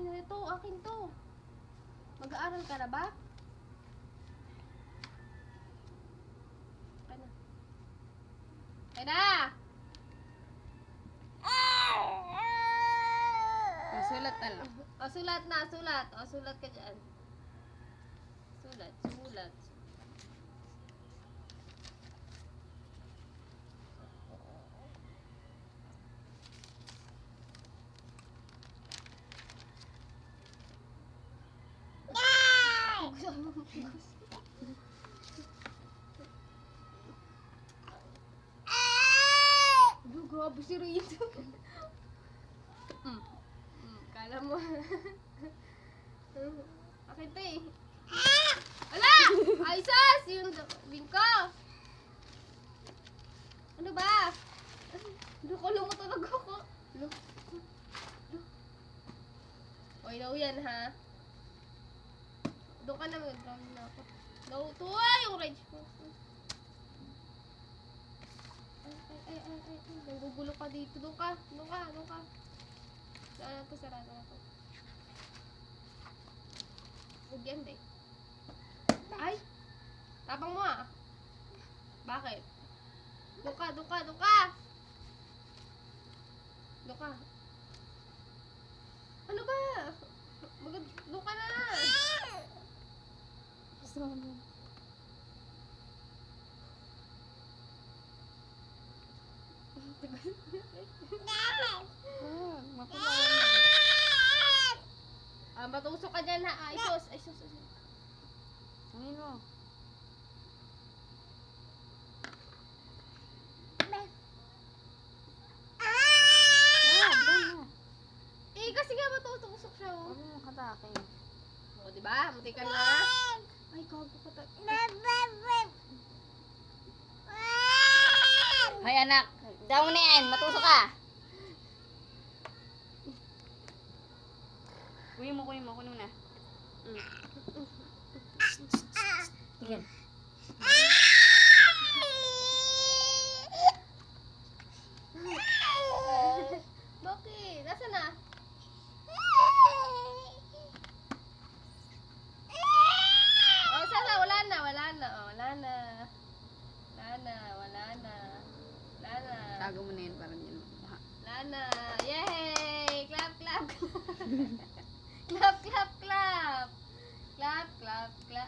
Akin na ito, akin to. Mag-aaral ka na ba? Akin na. Akin na! Sulat na lang. O, sulat na, sulat. O, sulat ka dyan. Sulat, sulat. Grabe si Rito. Kala mo. Akin to eh. Ala! Ay, sus! Yung bingko. Ano ba? Luko, lumutulog ako. Oy, daw yan ha. Doon ka na, mag-drown na ako. Daw, tuwa yung rage ko. Ay. Nanggugulo ka dito. Doon ka. Sarado na to. Huwag yan, de. Ay! Tapang mo ah. Bakit? Doon ka. Doon ka. Ano ba? Doon ka na. Matusok ka dyan ha. Ay, sus. Ano mo? Kasi nga matusok siya oh. Ano yung katakin? O, diba? Munti ka na. Ay, gago ka ta. Hoy anak, daw mo na yan, matusok ka. Kunin mo na. Tigil. Bakit? Nasaan na? Oh, sana wala na. Tago mo na yan para hindi makuha. Wala na. Yay! Clap. Clap.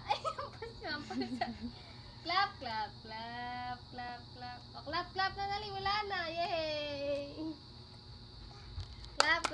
Ay, hampas. Clap. O, clap na dali. Wala na. Yay! Clap.